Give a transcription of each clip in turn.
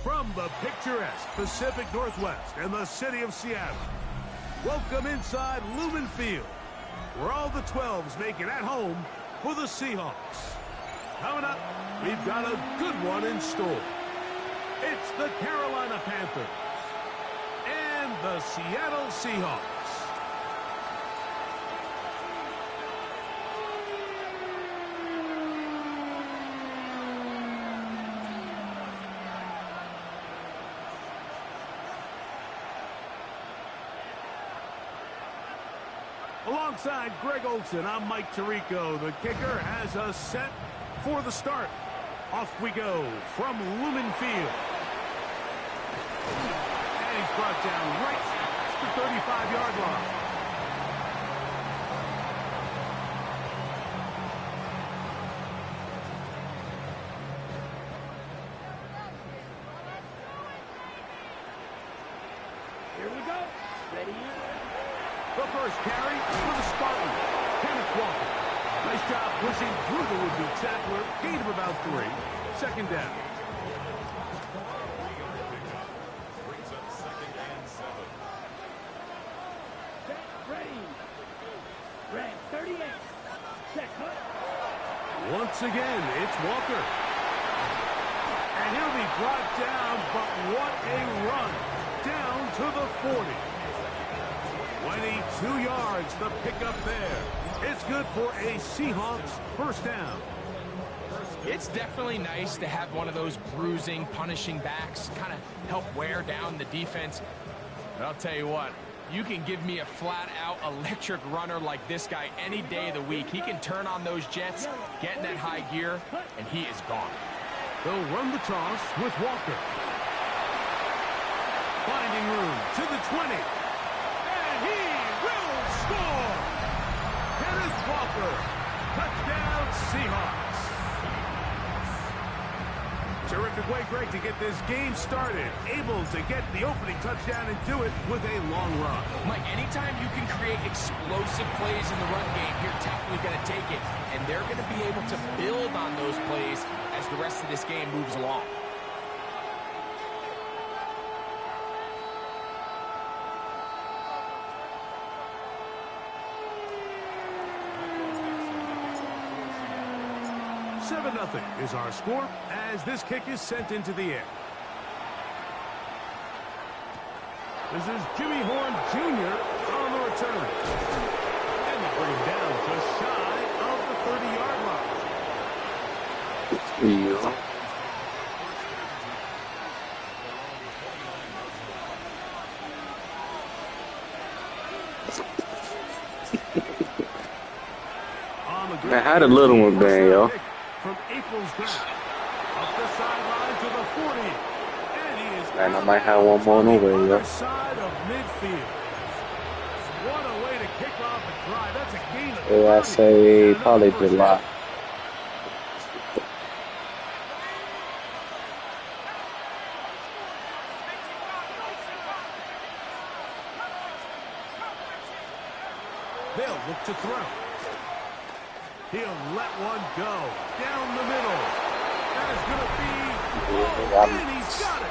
From the picturesque Pacific Northwest and the city of Seattle, welcome inside Lumen Field, where all the 12s make it at home for the Seahawks. Coming up, we've got a good one in store. It's the Carolina Panthers and the Seattle Seahawks. Alongside Greg Olson, I'm Mike Tirico. The kicker has us set for the start. Off we go from Lumen Field. And he's brought down right at the 35-yard line. Here we go. Ready? The first carry for the Spartan, Kenneth Walker. Nice job pushing through the would-be tackler. Gain of about 3. Second down. Brings up 2nd and 7. Ready. Red 38. Check. Once again, it's Walker. And he'll be brought down, but what a run. Down to the 40. 22 yards, the pickup there. It's good for a Seahawks first down. It's definitely nice to have one of those bruising, punishing backs kind of help wear down the defense. But I'll tell you what, you can give me a flat-out electric runner like this guy any day of the week. He can turn on those jets, get in that high gear, and he is gone. They'll run the toss with Walker. Finding room to the 20. And he will score! Kenneth Walker, touchdown Seahawks. Terrific way, Greg, to get this game started. Able to get the opening touchdown and do it with a long run. Mike, anytime you can create explosive plays in the run game, you're definitely going to take it. And they're going to be able to build on those plays as the rest of this game moves along. Nothing is our score as this kick is sent into the air. This is Jimmy Horn Jr. on the return. And they bring him down just shy of the 30-yard line. I had a little one bang, yo. From April's draft, up the sideline to the 40, and he is Man, I might have one more over, yo. side of midfield. What a way to kick off a drive. That's a gain of Yeah, I say probably July. They'll look to throw. He'll let one go down the middle. That is going to be, and he's got it.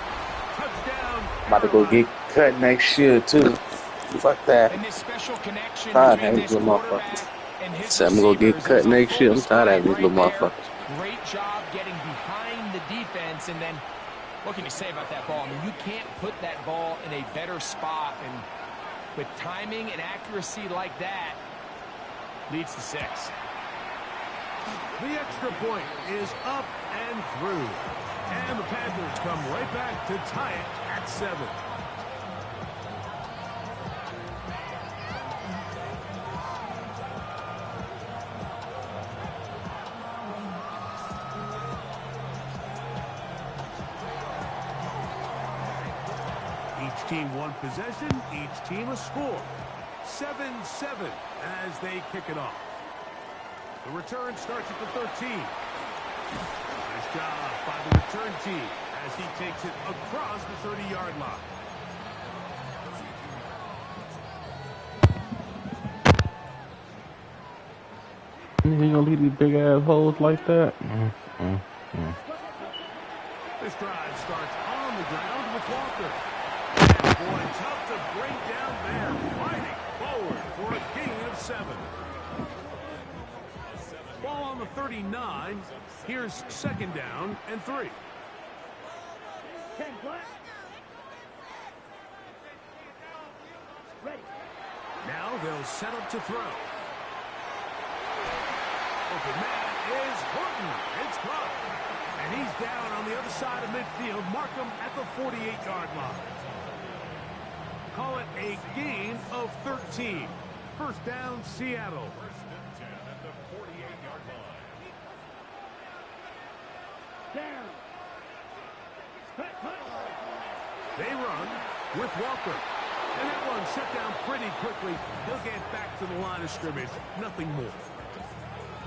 Touchdown. About to go get cut next year, too. Fuck that. And this special connection Tired between of this these little quarterback motherfuckers. and his Said I'm gonna get receivers cut is on next year. I'm full tired of these display little right there. motherfuckers. Great job getting behind the defense, and then what can you say about that ball? I mean, you can't put that ball in a better spot, and with timing and accuracy like that, leads to 6. The extra point is up and through. And the Panthers come right back to tie it at 7. Each team one possession, each team a score. 7-7 as they kick it off. The return starts at the 13. Nice job by the return team as he takes it across the 30-yard line. He gonna leave these big ass holes like that? This drive starts on the ground with Walker. And boy, tough to bring down there. Fighting forward for a gain of 7. Ball on the 39. Here's second down and 3. 10 flat. Ready. Now they'll set up to throw. Open man is Horton. It's caught. And he's down on the other side of midfield. Mark him at the 48-yard line. Call it a gain of 13. First down, Seattle. First and 10 at the 48-yard line. Down. Cut. They run with Walker. And that one shut down pretty quickly. He'll get back to the line of scrimmage. Nothing more.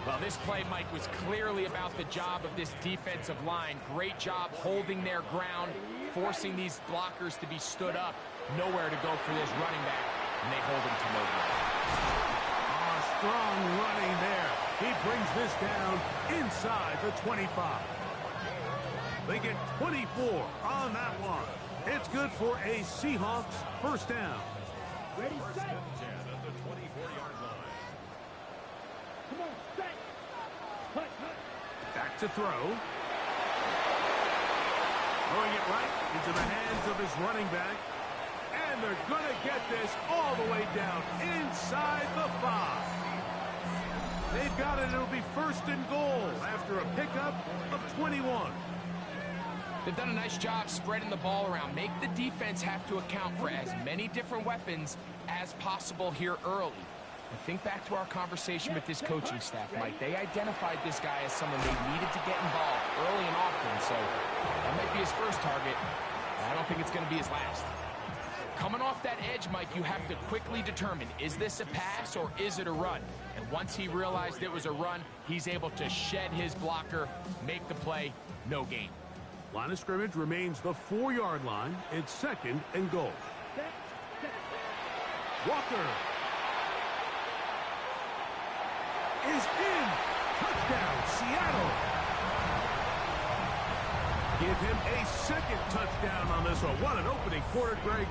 Well, this play, Mike, was clearly about the job of this defensive line. Great job holding their ground, forcing these blockers to be stood up. Nowhere to go for this running back, and they hold him to no good. Strong running there. He brings this down inside the 25. They get 24 on that one. It's good for a Seahawks first down. Ready, First set. and 10 at the 24-yard line. Come on, set. Cut. Back to throw. Throwing it right into the hands of his running back. And they're going to get this all the way down inside the 5. They've got it. It'll be first and goal after a pickup of 21. They've done a nice job spreading the ball around. Make the defense have to account for as many different weapons as possible here early. And think back to our conversation with this coaching staff, Mike. They identified this guy as someone they needed to get involved early and often, so that might be his first target. I don't think it's going to be his last. Coming off that edge, Mike, you have to quickly determine, is this a pass or is it a run? And once he realized it was a run, he's able to shed his blocker, make the play, no gain. Line of scrimmage remains the 4-yard line. It's second and goal. Set. Walker is in. Touchdown, Seattle. Give him a second touchdown on this one. What an opening quarter, Greg.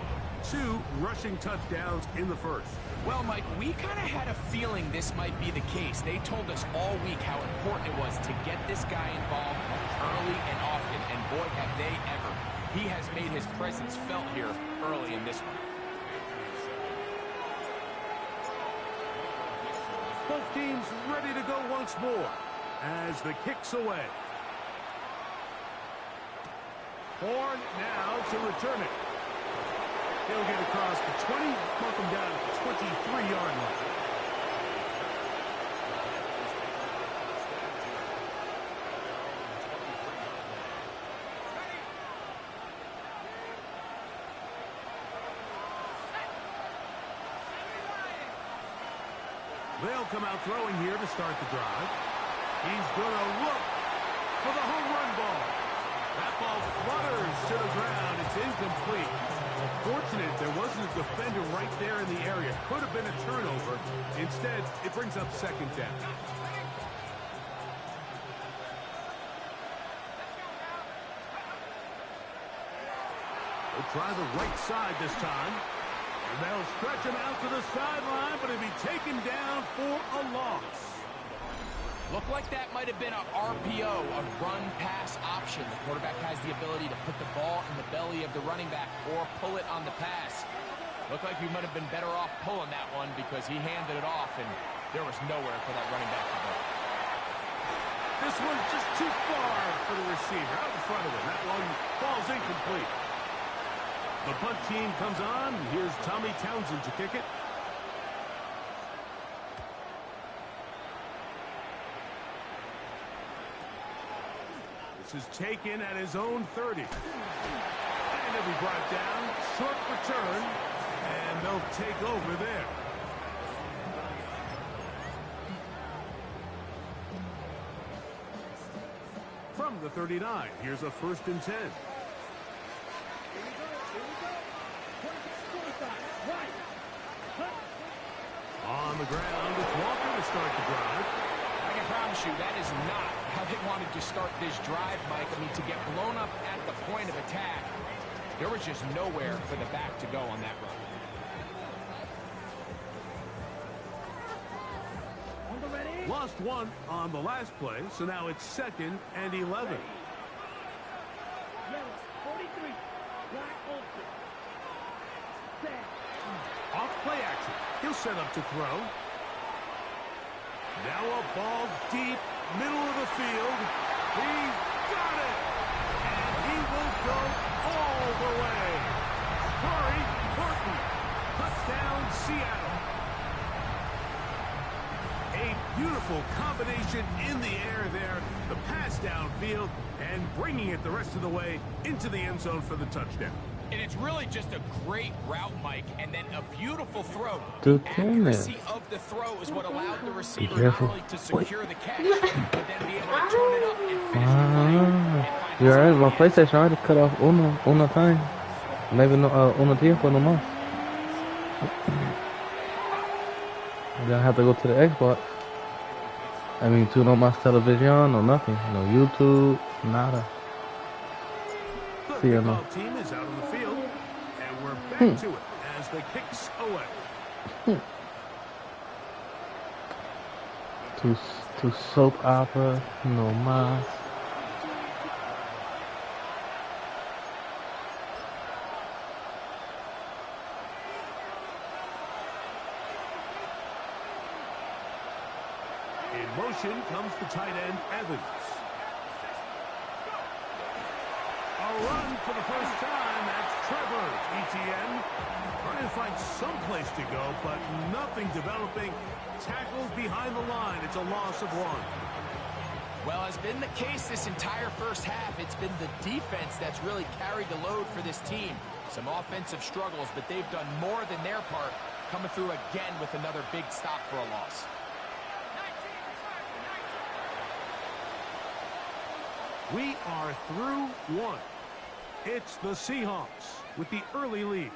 2 rushing touchdowns in the first. Well, Mike, we kind of had a feeling this might be the case. They told us all week how important it was to get this guy involved early and often, and boy, have they ever. He has made his presence felt here early in this one. Both teams ready to go once more as the kick's away. Horn now to return it. He'll get across the 20, mark him down at the 23-yard line. They'll come out throwing here to start the drive. He's going to look for the home run ball. That ball flutters to the ground. It's incomplete. Fortunate there wasn't a defender right there in the area. Could have been a turnover. Instead, it brings up second down. They'll try the right side this time. And they'll stretch him out to the sideline, but he'll be taken down for a loss. Looked like that might have been an RPO, a run-pass option. The quarterback has the ability to put the ball in the belly of the running back or pull it on the pass. Looked like we might have been better off pulling that one because he handed it off, and there was nowhere for that running back to go. This one's just too far for the receiver. Out in front of him. That one falls incomplete. The punt team comes on. Here's Tommy Townsend to kick it. This is taken at his own 30. And And he'll be brought down. Short return. And they'll take over there. From the 39, here's a 1st and 10. On the ground, it's Walker to start the drive. I can promise you that is not how they wanted to start this drive, Mike. I mean, to get blown up at the point of attack, there was just nowhere for the back to go on that run. Lost one on the last play, so now it's 2nd and 11. Yellow, 43, black ulster. Set. Off play action. He'll set up to throw. Now a ball deep, middle of the field. He's got it! And he will go all the way. Corey Horton. Touchdown, Seattle. A beautiful combination in the air there. The pass downfield and bringing it the rest of the way into the end zone for the touchdown. And it's really just a great route, Mike, and then a beautiful throw. Dude, Accuracy of the throw is what allowed the receiver not careful. only to secure the catch, but then be able to turn it up and finish the play. And find You're right. himself My in the end zone. PlayStation already cut off uno time. Maybe no uno tiempo no más. Then I have to go to the Xbox. I mean, to no más television, no nothing. No YouTube, nada. The See you, man. kickoff team is out on the field, and we're back to it as the kicks away. To soap opera, no más. In motion comes the tight end, Evans. A run for the first time. That's Trevor Etienne. Trying to find some place to go, but nothing developing. Tackled behind the line. It's a loss of 1. Well, as been the case this entire first half, it's been the defense that's really carried the load for this team. Some offensive struggles, but they've done more than their part, coming through again with another big stop for a loss. We are through 1. It's the Seahawks with the early lead.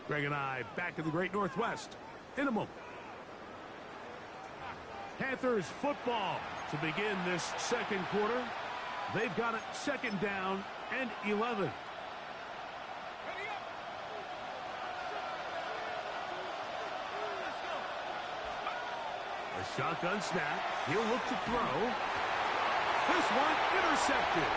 Greg and I back in the Great Northwest in a moment. Panthers football to begin this second quarter. They've got it 2nd down and 11. A shotgun snap. He'll look to throw. This one intercepted.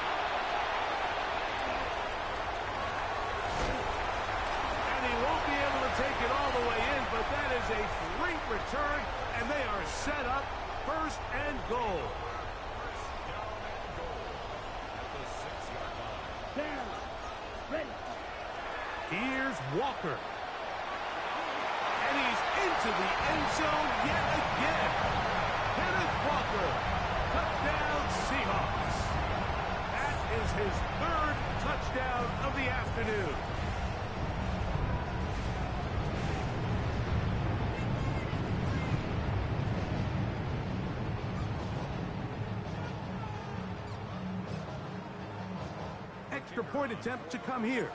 And he won't be able to take it all the way in, but that is a great return, and they are set up 1st and goal. Down. Ready. Here's Walker. And he's into the end zone yet again. Kenneth Walker. Touchdown, Seahawks. That is his 3rd touchdown of the afternoon. Extra point attempt to come here.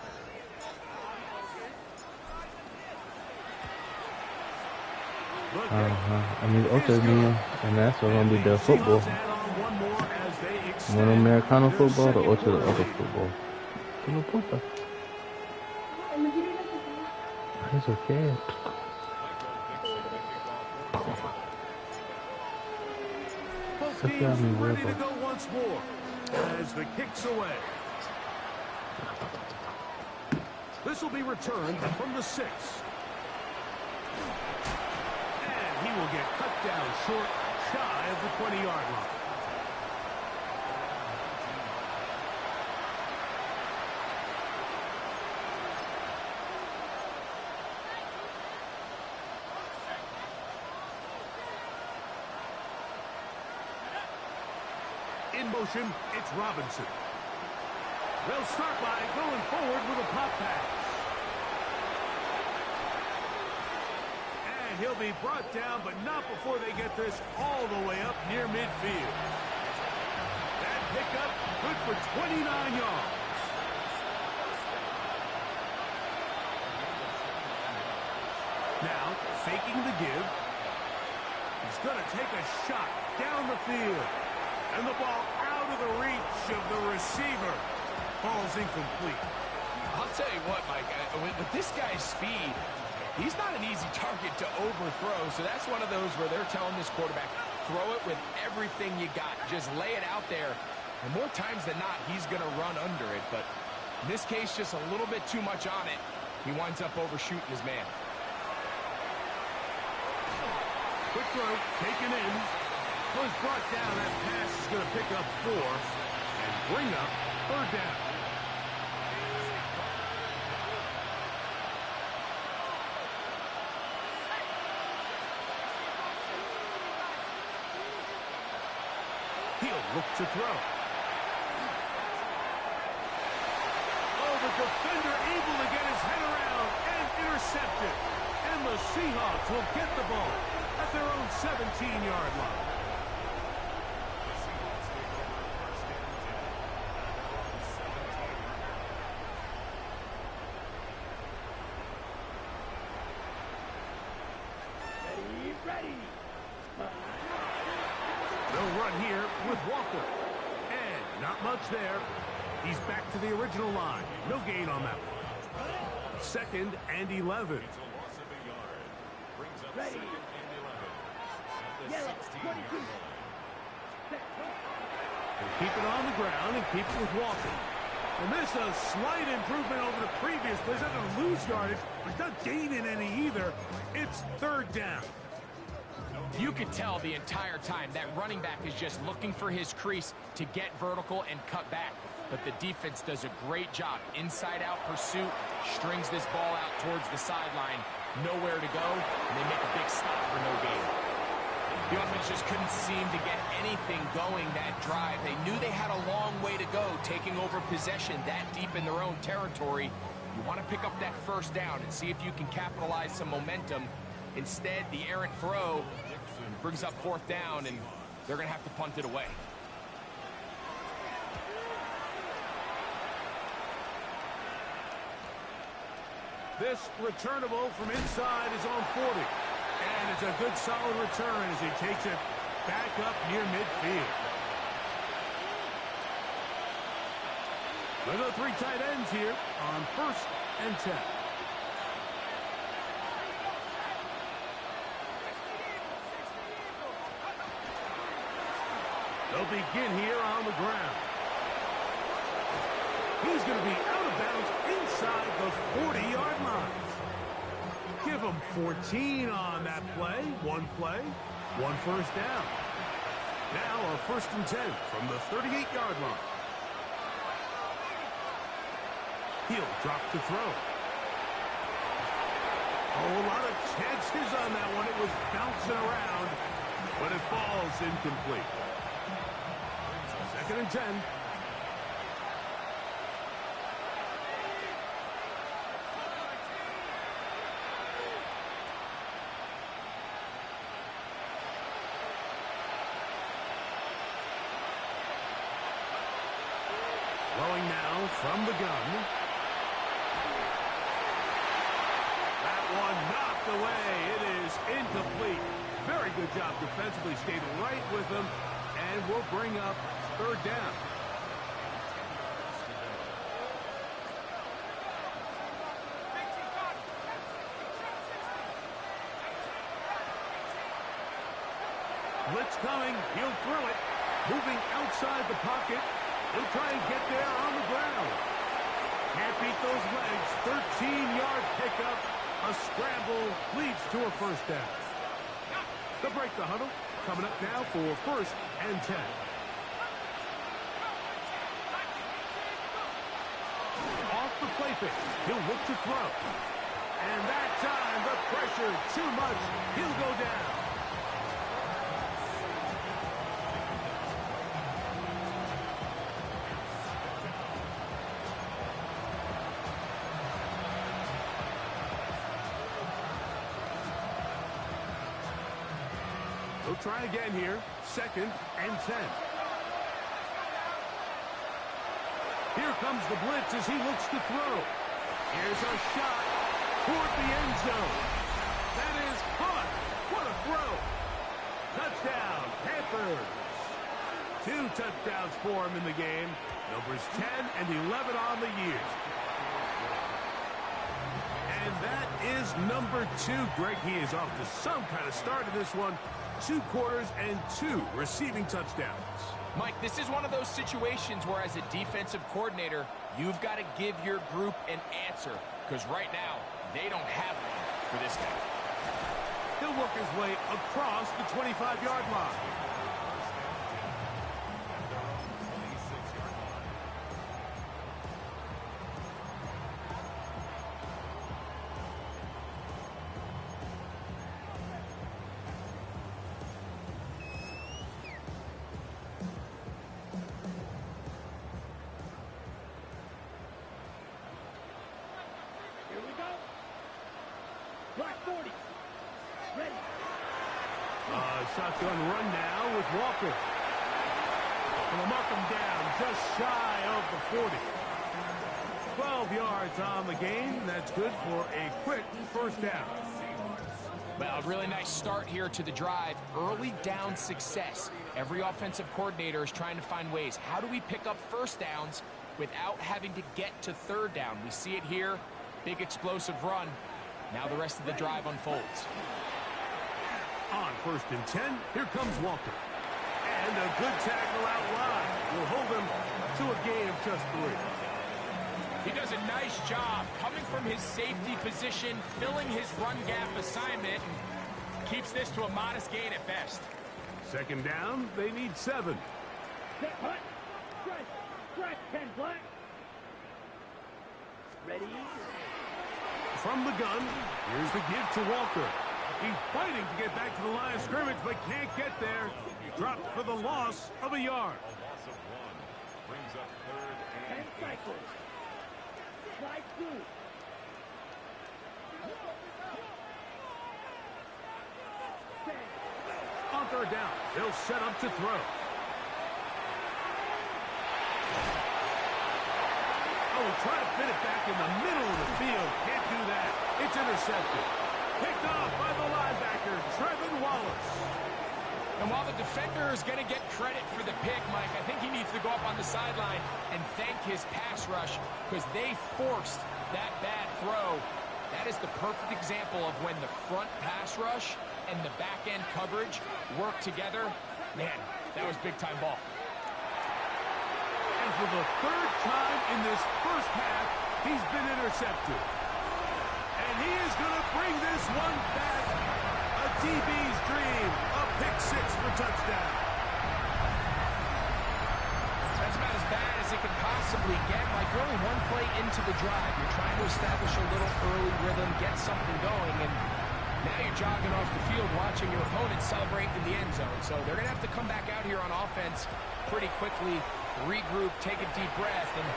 I mean, okay, and that's what gonna be the football. One Americano football, the other the other football. Que no importa. It's okay. Both teams ready to go once more as the kicks away. This will be returned from the 6. And he will get cut down short, shy of the 20-yard line. In motion, it's Robinson. They'll start by going forward with a pop pass. And he'll be brought down, but not before they get this all the way up near midfield. That pickup, good for 29 yards. Now, faking the give. He's going to take a shot down the field. And the ball out of the reach of the receiver. Falls incomplete. I'll tell you what, Mike, with this guy's speed, he's not an easy target to overthrow. So that's one of those where they're telling this quarterback, throw it with everything you got. Just lay it out there. And more times than not, he's going to run under it. But in this case, just a little bit too much on it. He winds up overshooting his man. Quick throw, taken in. Was brought down. That pass is going to pick up 4 and bring up 3rd down. He'll look to throw. Oh, the defender able to get his head around and intercept it. And the Seahawks will get the ball at their own 17-yard line. Ready. They'll run here with Walker. And not much there. He's back to the original line. No gain on that one. 2nd and 11. Ready. Yellow, 22. They keep it on the ground and keep it with Walker. And this is a slight improvement over the previous play. He's not going to lose yardage, but he's not gaining any either. It's 3rd down. You could tell the entire time that running back is just looking for his crease to get vertical and cut back. But the defense does a great job. Inside-out pursuit, strings this ball out towards the sideline. Nowhere to go, and they make a big stop for no gain. The offense just couldn't seem to get anything going that drive. They knew they had a long way to go, taking over possession that deep in their own territory. You want to pick up that 1st down and see if you can capitalize some momentum. Instead, the errant throw brings up 4th down, and they're going to have to punt it away. This returnable from inside is on 40. And it's a good solid return as he takes it back up near midfield. Look at the 3 tight ends here on 1st and 10. They'll begin here on the ground. He's going to be out of bounds inside the 40-yard line. Give him 14 on that play. 1 play, 1 1st down. Now a 1st and 10 from the 38-yard line. He'll drop to throw. Oh, a lot of chances on that one. It was bouncing around, but it falls incomplete. 2nd and 10. Throwing now from the gun. That one knocked away. It is incomplete. Very good job defensively. Stayed right with him, and will bring up 3rd down. Blitz coming. He'll throw it. Moving outside the pocket. He'll try and get there on the ground. Can't beat those legs. 13-yard pickup. A scramble leads to a 1st down. They'll break the huddle. Coming up now for 1st and 10. Off the play fake. He'll look to throw. And that time, the pressure too much. He'll go down. He'll try again here. 2nd and 10. Here comes the blitz as he looks to throw. Here's a shot toward the end zone. That is caught. What a throw. Touchdown, Panthers. 2 touchdowns for him in the game. Numbers 10 and 11 on the year. And that is number 2. Greg, he is off to some kind of start in this one. 2 quarters and 2 receiving touchdowns. Mike, this is one of those situations where as a defensive coordinator, you've got to give your group an answer. Because right now, they don't have one for this guy. He'll work his way across the 25-yard line. Here we go. Black 40. Ready. Shotgun run now with Walker. And they'll mark him down just shy of the 40. 12 yards on the game. That's good for a quick first down. Well, a really nice start here to the drive. Early down success. Every offensive coordinator is trying to find ways. How do we pick up first downs without having to get to third down? We see it here. Big explosive run. Now the rest of the drive unfolds. On 1st and 10, here comes Walker. And a good tackle out wide will hold him to a gain of just 3. He does a nice job coming from his safety position, filling his run gap assignment, and keeps this to a modest gain at best. 2nd down, they need 7. Set hut. Stretch 10 black. Ready. From the gun, here's the give to Walker. He's fighting to get back to the line of scrimmage, but can't get there. Dropped for the loss of a yard. A loss of 1. Brings up 3rd 10 and 8. cycles. Slide 2. On 3rd down, they'll set up to throw. Oh, try to fit it back in the middle of the field. Can't do that. It's intercepted. Picked off by the linebacker, Trevin Wallace. And while the defender is going to get credit for the pick, Mike, I think he needs to go up on the sideline and thank his pass rush because they forced that bad throw. That is the perfect example of when the front pass rush and the back-end coverage work together. Man, that was big-time ball. And for the 3rd time in this first half, he's been intercepted. And he is going to bring this one back. A DB's dream. A pick 6 for touchdown. That's about as bad as it could possibly get. Like, you're only one play into the drive. You're trying to establish a little early rhythm, get something going, and now you're jogging off the field watching your opponent celebrate in the end zone. So they're going to have to come back out here on offense pretty quickly, regroup, take a deep breath, and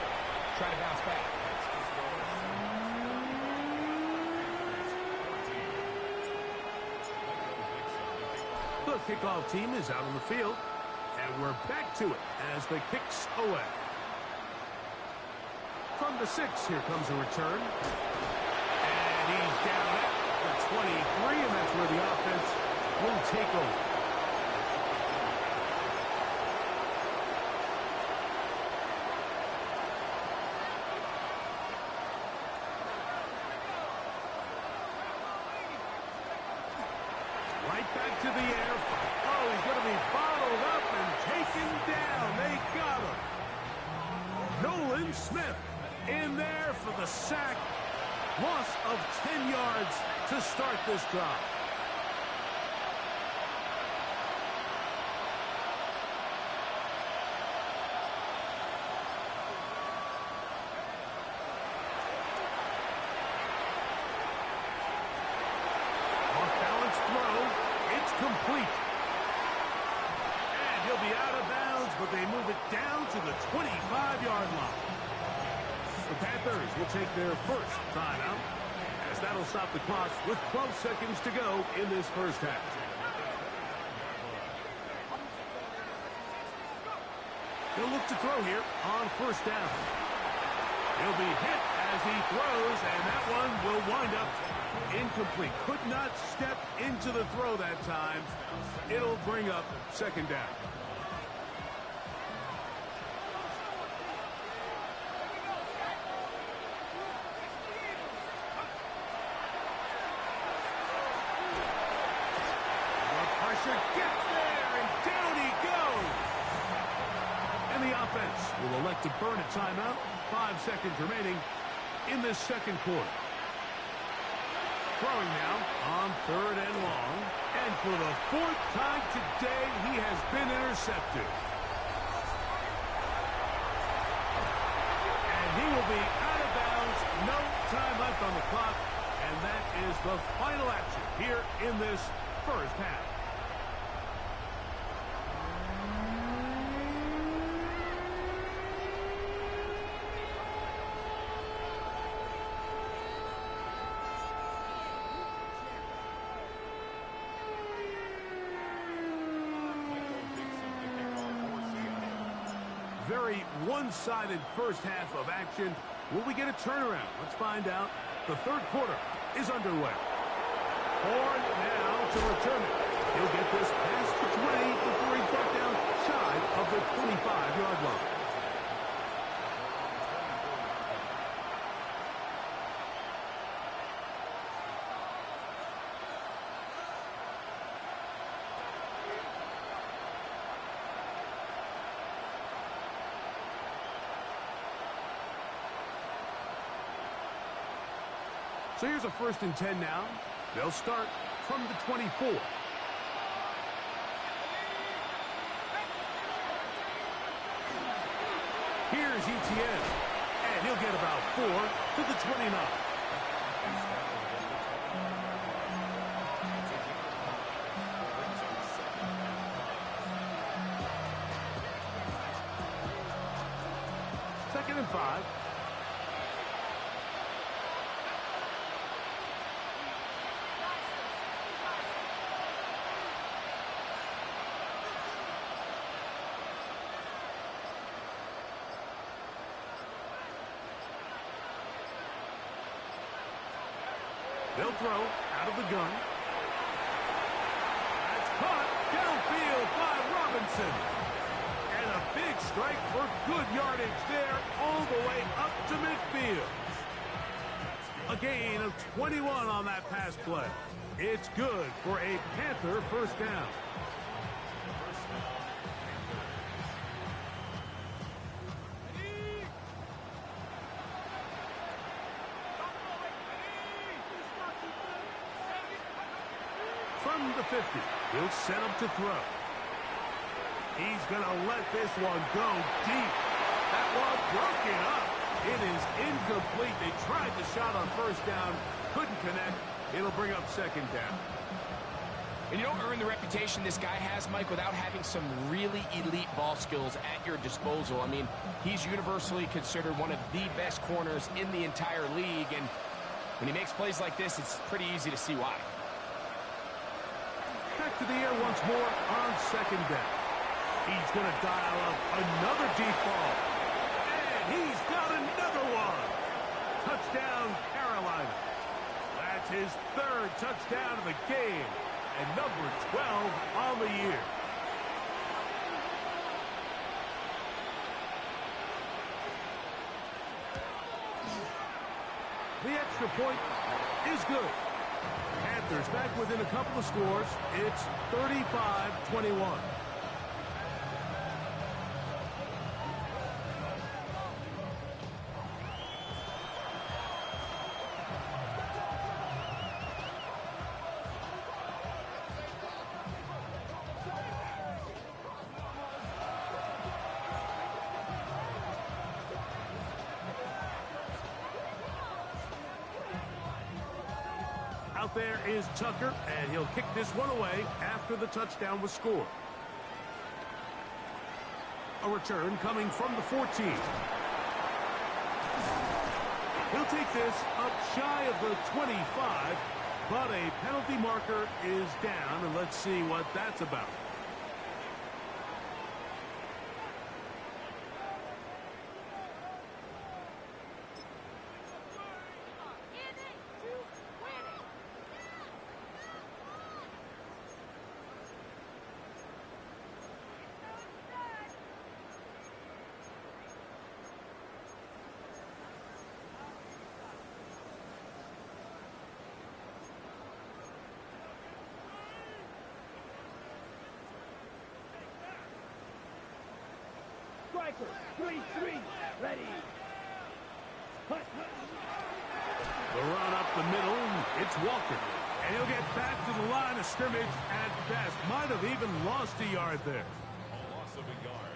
try to bounce back. The kickoff team is out on the field, and we're back to it as the kicks away. From the 6, here comes a return. And he's down at the 23, and that's where the offense will take over. Right back to the air. Oh, he's going to be bottled up and taken down. They got him. Nolan Smith in there for the sack. Loss of 10 yards to start this drive. Off-balance throw. It's complete. And he'll be out of bounds, but they move it down to the 25-yard line. The Panthers will take their first timeout, as that'll stop the clock with 12 seconds to go in this first half. He'll look to throw here on first down. He'll be hit as he throws, and that one will wind up incomplete. Could not step into the throw that time. It'll bring up second down. Gets there, and down he goes. And the offense will elect to burn a timeout. 5 seconds remaining in this second quarter. Throwing now on third and long. And for the 4th time today, he has been intercepted. And he will be out of bounds. No time left on the clock. And that is the final action here in this first half. Very one-sided first half of action. Will we get a turnaround? Let's find out. The third quarter is underway. Horn now to return it. He'll get this past the 20 before he's brought down shy of the 25-yard line. So here's a 1st and 10 now. They'll start from the 24. Here's ETN, and he'll get about 4 to the 29. Second and 5. They'll throw out of the gun. That's caught downfield by Robinson. And a big strike for good yardage there all the way up to midfield. A gain of 21 on that pass play. It's good for a Panther first down. From the 50, he'll set him to throw. He's going to let this one go deep. That one broken up. It is incomplete. They tried the shot on first down, couldn't connect. It'll bring up second down. And you don't earn the reputation this guy has, Mike, without having some really elite ball skills at your disposal. I mean, he's universally considered one of the best corners in the entire league, and when he makes plays like this, it's pretty easy to see why. Back to the air once more on second down. He's going to dial up another deep ball. And he's got another one. Touchdown, Carolina. That's his 3rd touchdown of the game. And number 12 on the year. The extra point is good. Panthers back within a couple of scores. It's 35-21. Out there is Tucker, and he'll kick this one away after the touchdown was scored. A return coming from the 14. He'll take this up shy of the 25, but a penalty marker is down, and let's see what that's about. striker. 3-3. Ready. Hut. The run up the middle, it's Walker. And he'll get back to the line of scrimmage at best. Might have even lost a yard there. A loss of a yard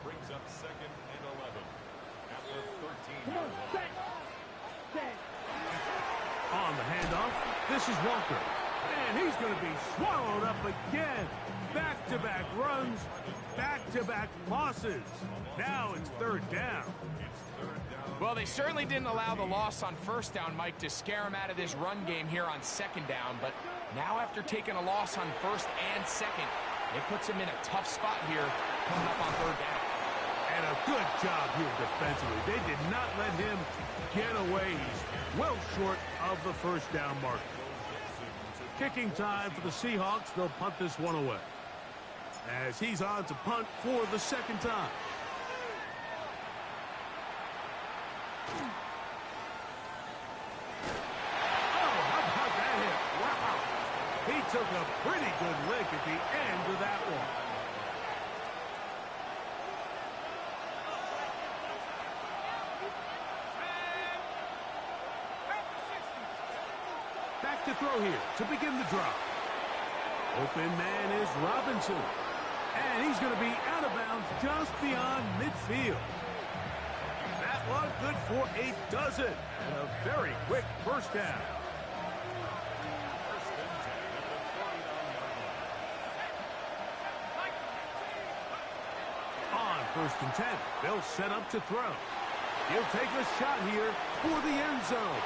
brings up 2nd and 11 at the 13. Come on, set. Set. On the handoff, this is Walker. And he's going to be swallowed up again. Back-to-back runs, back-to-back losses. Now it's 3rd down. Well, they certainly didn't allow the loss on 1st down, Mike, to scare him out of this run game here on 2nd down. But now after taking a loss on 1st and 2nd, it puts him in a tough spot here coming up on 3rd down. And a good job here defensively. They did not let him get away. He's well short of the 1st down mark. Kicking time for the Seahawks. They'll punt this one away, as he's on to punt for the 2nd time. Oh, how about that hit? Wow. He took a pretty good lick at the end of that one. Back to throw here to begin the drive. Open man is Robinson. And he's going to be out of bounds just beyond midfield. That one good for a dozen. And a very quick 1st down. On 1st and 10, they'll set up to throw. He'll take a shot here for the end zone.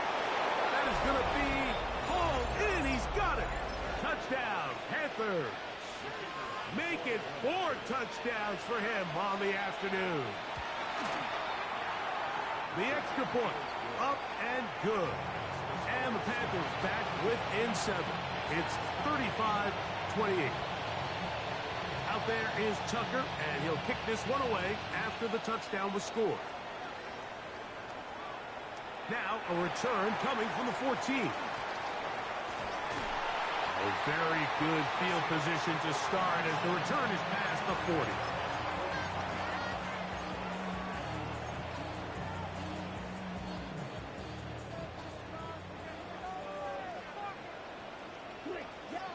That is going to be hauled in. He's got it. Touchdown, Panthers. Make it 4 touchdowns for him on the afternoon. The extra point, up and good. And the Panthers back within 7. It's 35-28. Out there is Tucker, and he'll kick this one away after the touchdown was scored. Now a return coming from the 14. A very good field position to start as the return is past the 40.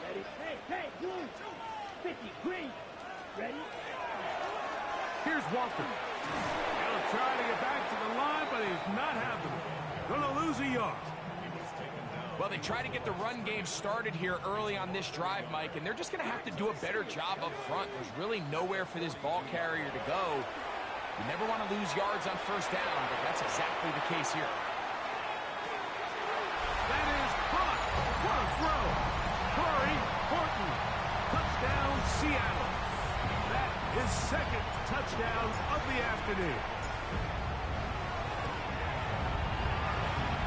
Ready. Hey, blue. 50, green. Ready. Here's Walker. He'll try to get back to the line, but he's not happening. Gonna lose a yard. Well, they try to get the run game started here early on this drive, Mike, and they're just going to have to do a better job up front. There's really nowhere for this ball carrier to go. You never want to lose yards on 1st down, but that's exactly the case here. That is caught. What a throw. Corey Horton. Touchdown, Seattle. That is 2nd touchdown of the afternoon.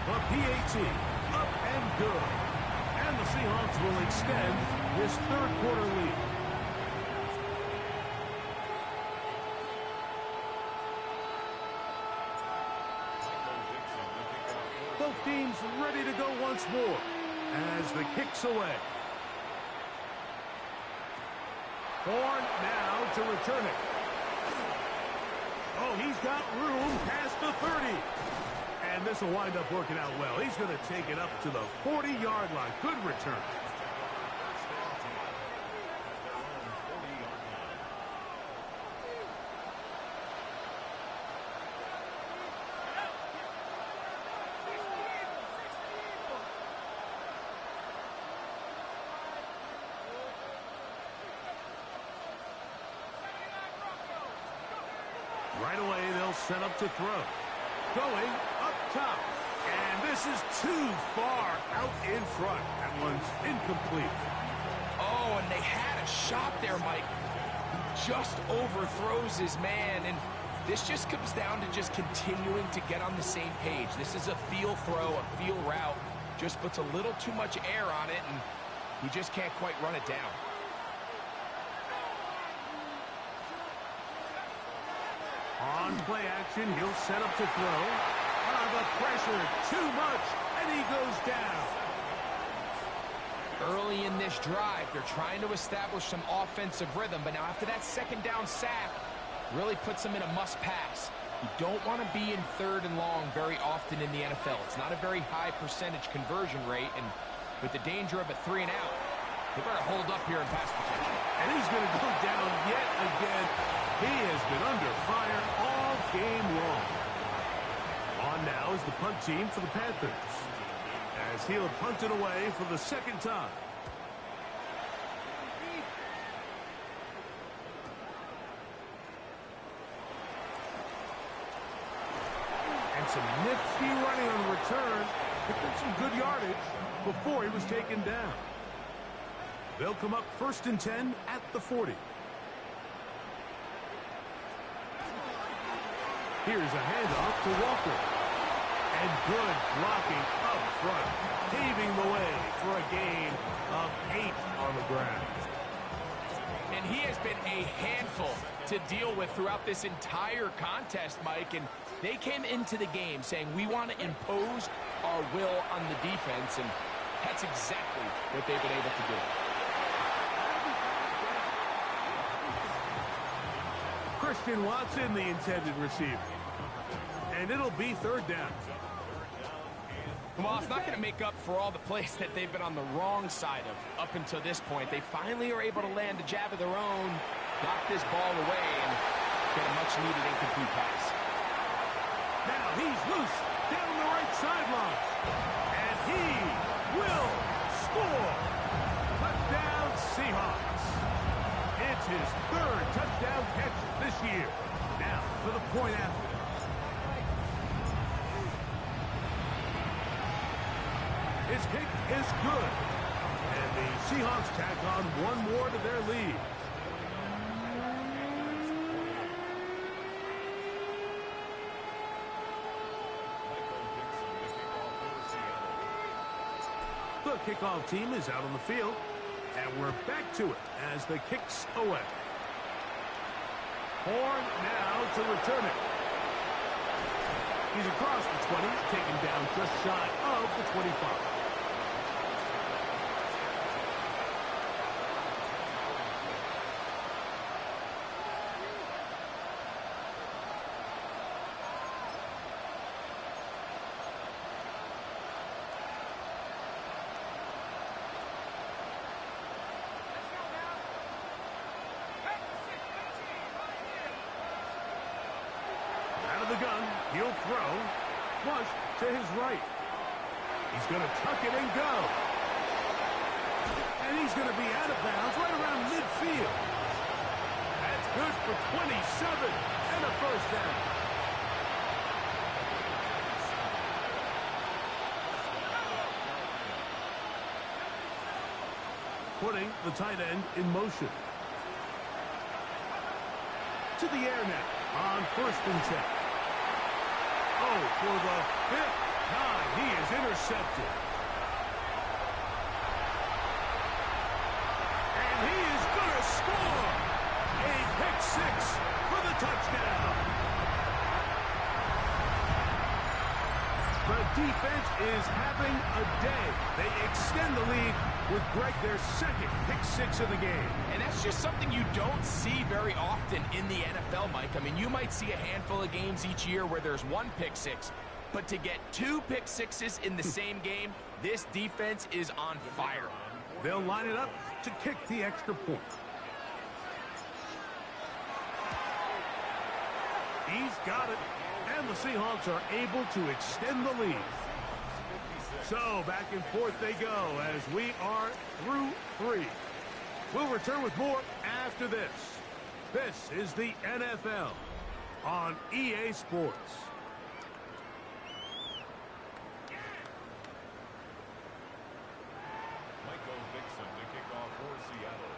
The PAT. Up and good. And the Seahawks will extend this 3rd quarter lead. Both teams ready to go once more as the kick's away. Horn now to return it. Oh, he's got room past the 30. And this will wind up working out well. He's going to take it up to the 40-yard line. Good return. Right away, they'll set up to throw. Going up top. And this is too far out in front. That one's incomplete. Oh, and they had a shot there, Mike. He just overthrows his man, and this just comes down to just continuing to get on the same page. This is a feel throw, a feel route. Just puts a little too much air on it, and he just can't quite run it down. On play action, he'll set up to throw. The pressure, too much, and he goes down. Early in this drive, they're trying to establish some offensive rhythm, but now after that 2nd down sack, really puts them in a must-pass. You don't want to be in 3rd and long very often in the NFL. It's not a very high percentage conversion rate, and with the danger of a 3 and out, they better hold up here in pass protection. And he's going to go down yet again. He has been under fire all game long. On now is the punt team for the Panthers, as he'll punt it away for the 2nd time. And some nifty running on the return. Picked up some good yardage before he was taken down. They'll come up 1st and 10 at the 40. Here's a handoff to Walker. And good blocking up front, paving the way for a gain of 8 on the ground. And he has been a handful to deal with throughout this entire contest, Mike. And they came into the game saying, we want to impose our will on the defense. And that's exactly what they've been able to do. Christian Watson, the intended receiver. And it'll be 3rd down. Well, it's not going to make up for all the plays that they've been on the wrong side of up until this point. They finally are able to land a jab of their own, knock this ball away, and get a much-needed incomplete pass. Now he's loose down the right sideline. And he will score. Touchdown Seahawks. It's his 3rd touchdown catch this year. Now for the point after. His kick is good. And the Seahawks tack on 1 more to their lead. The kickoff team is out on the field. And we're back to it as the kick's away. Horn now to return it. He's across the 20, taken down just shy of the 25. The gun, he'll throw, flush to his right. He's going to tuck it and go. And he's going to be out of bounds right around midfield. That's good for 27 and a 1st down. Putting the tight end in motion. To the air now on 1st and 10. Oh, for the 5th time, he is intercepted. And he is going to score a pick 6 for the touchdown. The defense is having a day. They extend the lead with Greg, their 2nd pick 6 of the game. And that's just something you don't see very often in the NFL, Mike. I mean, you might see a handful of games each year where there's 1 pick 6, but to get 2 pick 6s in the same game, this defense is on fire. They'll line it up to kick the extra point. He's got it, and the Seahawks are able to extend the lead. So back and forth they go as we are through 3. We'll return with more after this. This is the NFL on EA Sports. Michael Dixon to kick off for Seattle.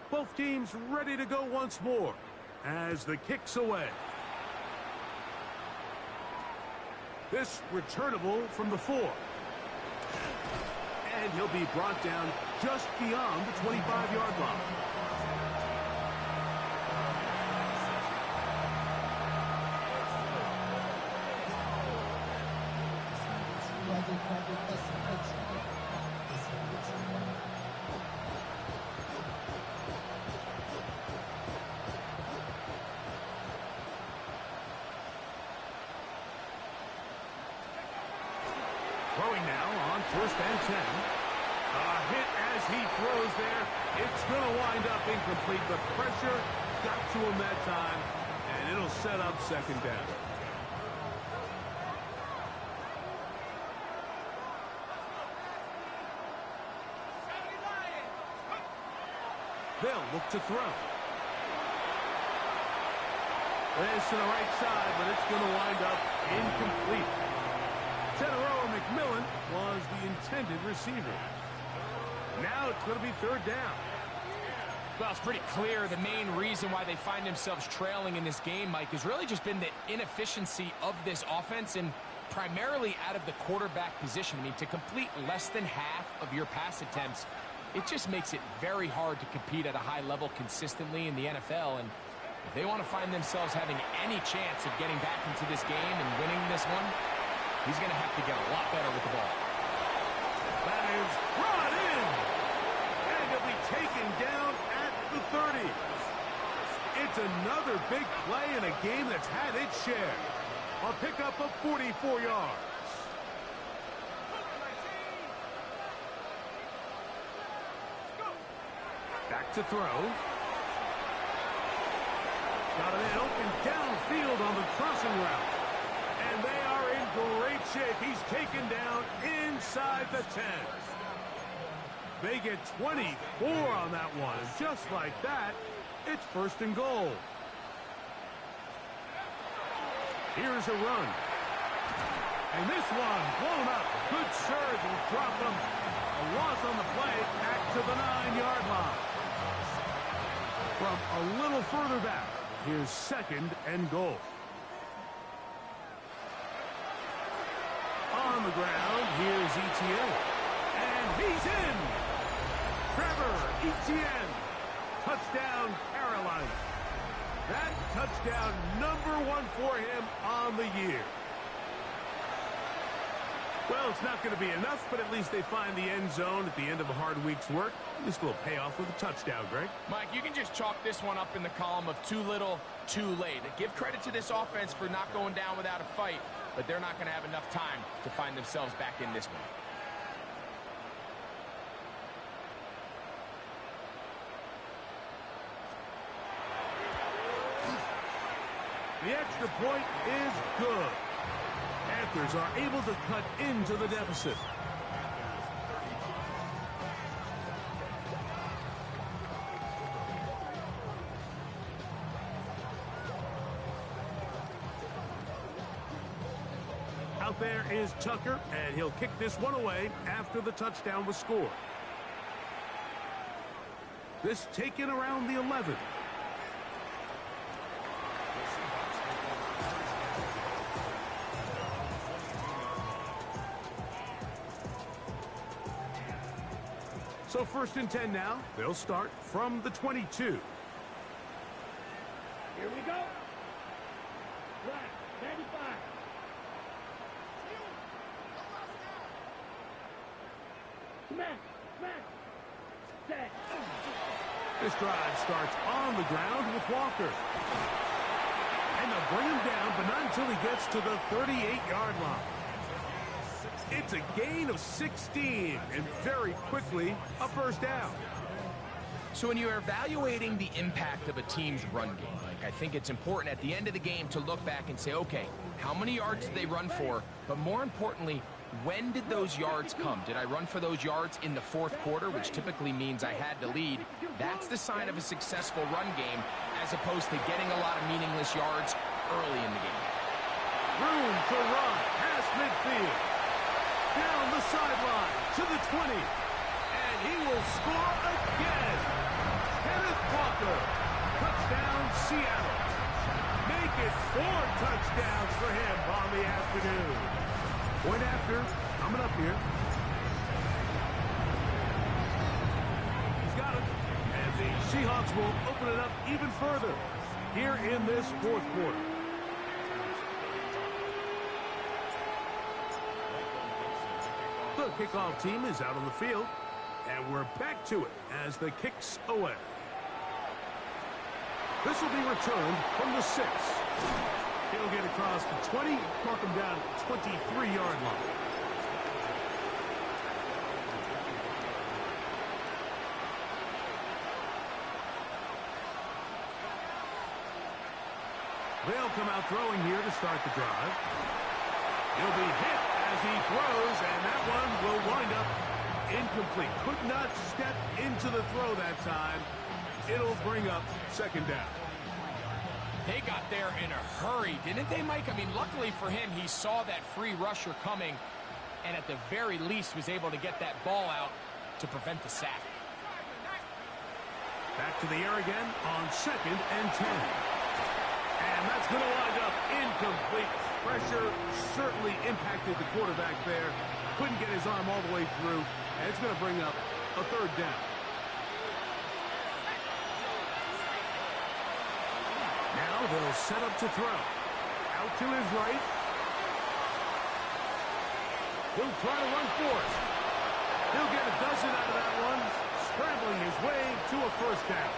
Both teams ready to go once more as the kick's away. This returnable from the 4. And he'll be brought down just beyond the 25-yard line. Throwing now on 1st and 10. A hit as he throws there. It's going to wind up incomplete. The pressure got to him that time, and it'll set up 2nd down. They'll look to throw. This to the right side, but it's going to wind up incomplete. Tenoroa McMillan was the intended receiver. Now it's going to be 3rd down. Well, it's pretty clear the main reason why they find themselves trailing in this game, Mike, has really just been the inefficiency of this offense and primarily out of the quarterback position. I mean, to complete less than half of your pass attempts, it just makes it very hard to compete at a high level consistently in the NFL. And if they want to find themselves having any chance of getting back into this game and winning this one, he's going to have to get a lot better with the ball. That is brought in. And he'll be taken down at the 30. It's another big play in a game that's had its share. A pickup of 44 yards. Back to throw. Got it in open downfield on the crossing route. And they are in great shape. He's taken down inside the 10. They get 24 on that one. And just like that, it's 1st and goal. Here's a run. And this one blown up. Good surge will drop him. A loss on the play back to the 9-yard line. From a little further back, here's 2nd and goal. On the ground, here's Etienne. And he's in. Trevor Etienne. Touchdown, Carolina. That touchdown ¡1 for him on the year. Well, it's not going to be enough, but at least they find the end zone at the end of a hard week's work. This will pay off with a touchdown, Greg. Mike, you can just chalk this one up in the column of too little, too late. Give credit to this offense for not going down without a fight, but they're not going to have enough time to find themselves back in this one. The extra point is good. Panthers are able to cut into the deficit. Out there is Tucker, and he'll kick this one away after the touchdown was scored. This taken around the 11. So 1st and 10 now. They'll start from the 22. Here we go. Right, 95. Smack, smack, set. This drive starts on the ground with Walker. And they'll bring him down, but not until he gets to the 38-yard line. It's a gain of 16, and very quickly, a 1st down. So when you're evaluating the impact of a team's run game, Mike, I think it's important at the end of the game to look back and say, okay, how many yards did they run for? But more importantly, when did those yards come? Did I run for those yards in the 4th quarter, which typically means I had to lead? That's the sign of a successful run game, as opposed to getting a lot of meaningless yards early in the game. Room to run past midfield. Down the sideline to the 20. And he will score again. Kenneth Walker. Touchdown, Seattle. Make it 4 touchdowns for him on the afternoon. Point after, coming up here. He's got it. And the Seahawks will open it up even further here in this 4th quarter. The kickoff team is out on the field, and we're back to it as the kick's away. This will be returned from the 6. He'll get across the 20, mark him down at the 23-yard line. They'll come out throwing here to start the drive. He'll be hit as he throws, and that one will wind up incomplete. Could not step into the throw that time. It'll bring up second down. They got there in a hurry, didn't they, Mike? I mean, luckily for him, he saw that free rusher coming, and at the very least was able to get that ball out to prevent the sack. Back to the air again on 2nd and 10. And that's going to wind up incomplete. Pressure certainly impacted the quarterback there. Couldn't get his arm all the way through, and it's going to bring up a third down. Now they'll set up to throw. Out to his right. He'll try to run for it. He'll get a dozen out of that one, scrambling his way to a first down.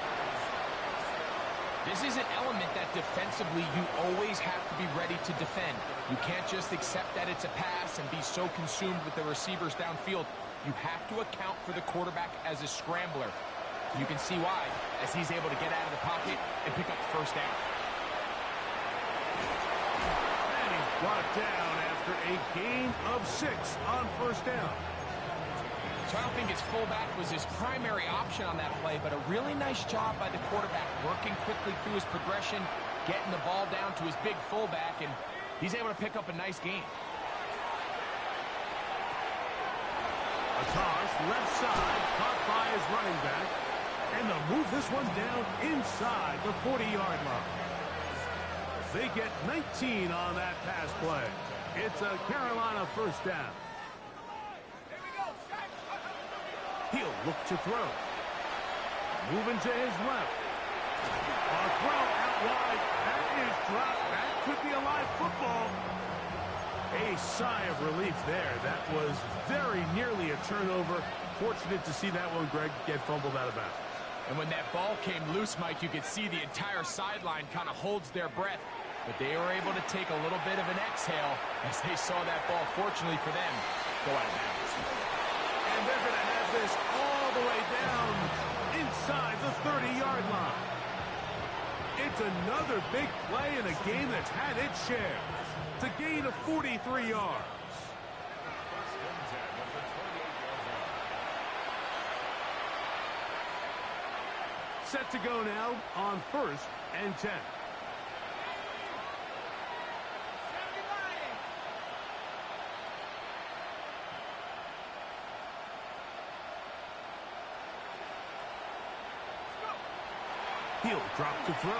This is an element that defensively you always have to be ready to defend. You can't just accept that it's a pass and be so consumed with the receivers downfield. You have to account for the quarterback as a scrambler. You can see why, as he's able to get out of the pocket and pick up the first down. And he's brought down after a gain of 6 on first down. So I don't think his fullback was his primary option on that play, but a really nice job by the quarterback, working quickly through his progression, getting the ball down to his big fullback, and he's able to pick up a nice gain. A toss left side, caught by his running back, and they'll move this one down inside the 40-yard line. They get 19 on that pass play. It's a Carolina first down. He'll look to throw. Moving to his left. A throw out wide. That is dropped. That could be a live football. A sigh of relief there. That was very nearly a turnover. Fortunate to see that one, Greg, get fumbled out of bounds. And when that ball came loose, Mike, you could see the entire sideline kind of holds their breath. But they were able to take a little bit of an exhale as they saw that ball, fortunately for them, go out of bounds. And they're going to have this all the way down inside the 30-yard line. It's another big play in a game that's had its share. It's a gain of 43 yards. Set to go now on 1st and 10. He'll drop to throw.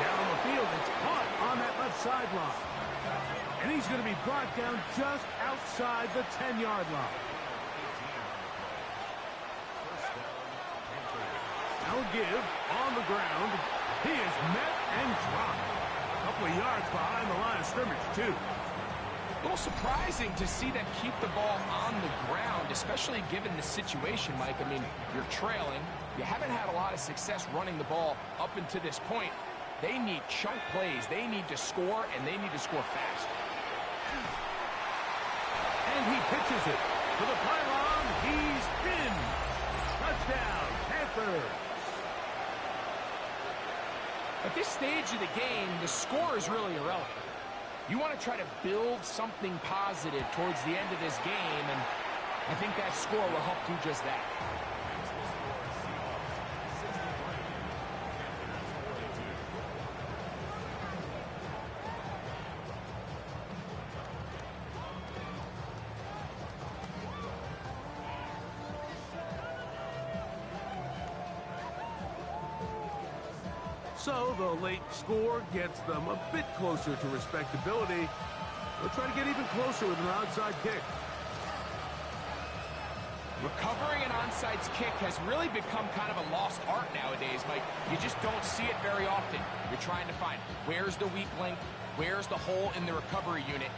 Down on the field, it's caught on that left sideline. And he's going to be brought down just outside the 10-yard line. Now give on the ground. He is met and dropped. A couple of yards behind the line of scrimmage, too. A little surprising to see them keep the ball on the ground, especially given the situation, Mike. I mean, you're trailing. You haven't had a lot of success running the ball up until this point. They need chunk plays. They need to score, and they need to score fast. And he pitches it to the pylon. He's in. Touchdown, Panthers. At this stage of the game, the score is really irrelevant. You want to try to build something positive towards the end of this game, and I think that score will help do just that. So the late score gets them a bit closer to respectability. They'll try to get even closer with an onside kick. Recovering an onside kick has really become kind of a lost art nowadays, Mike. You just don't see it very often. You're trying to find where's the weak link, where's the hole in the recovery unit.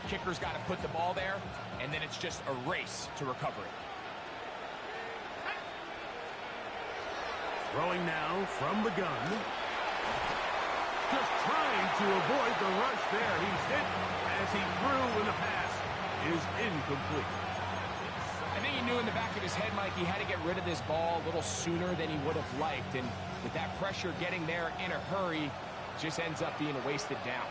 Kicker's got to put the ball there, and then it's just a race to recover it. Throwing now from the gun. Just trying to avoid the rush there. He's hit as he threw, and the pass is incomplete. I think he knew in the back of his head, Mike, he had to get rid of this ball a little sooner than he would have liked. And With that pressure getting there in a hurry, just ends up being a wasted down.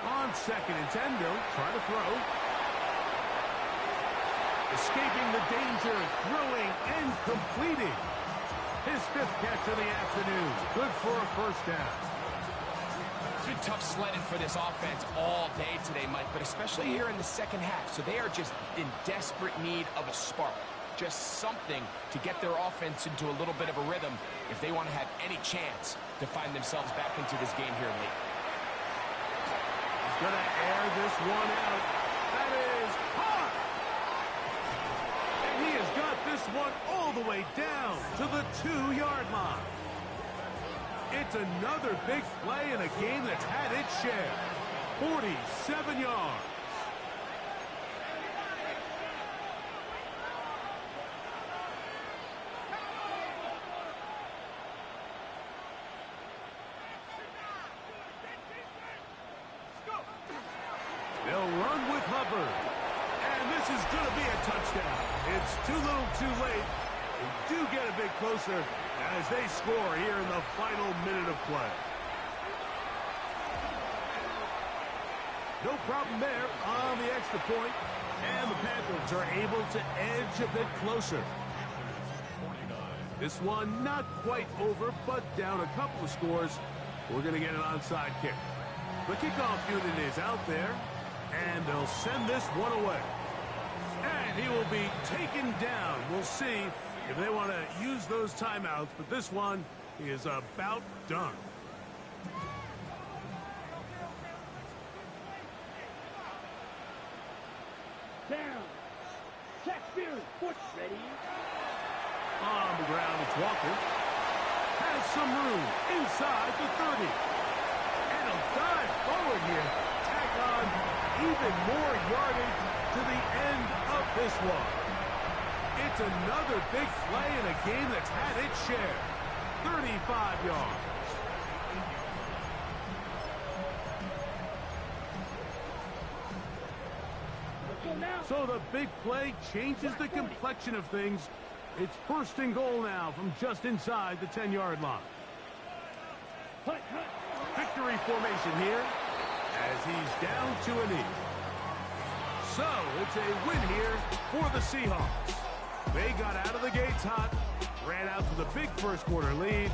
On 2nd and 10, they'll try to throw. Escaping the danger, throwing and completing. His 5th catch of the afternoon. Good for a first down. It's been tough sledding for this offense all day today, Mike, but especially here in the second half. So they are just in desperate need of a spark. Just something to get their offense into a little bit of a rhythm if they want to have any chance to find themselves back into this game here late. He's going to air this one out. That is hot. And he has got this one all the way down to the 2-yard line. It's another big play in a game that's had its share. 47 yards. They'll run with Hubbard. And this is going to be a touchdown. It's too little too late. They do get a bit closer as they score here in the final minute of play. No problem there on the extra point. And the Panthers are able to edge a bit closer. This one not quite over, but down a couple of scores. We're going to get an onside kick. The kickoff unit is out there, and they'll send this one away. And he will be taken down. We'll see if they want to use those timeouts, but this one is about done. Down. Check spirit. Foot ready. On the ground, it's Walker. Has some room inside the 30. And he'll dive forward here. Tack on even more yardage to the end of this one. It's another big play in a game that's had its share. 35 yards. So the big play changes the complexion of things. It's 1st and goal now from just inside the 10-yard line. Victory formation here as he's down to a knee. So it's a win here for the Seahawks. They got out of the gates hot, ran out to the big first quarter lead,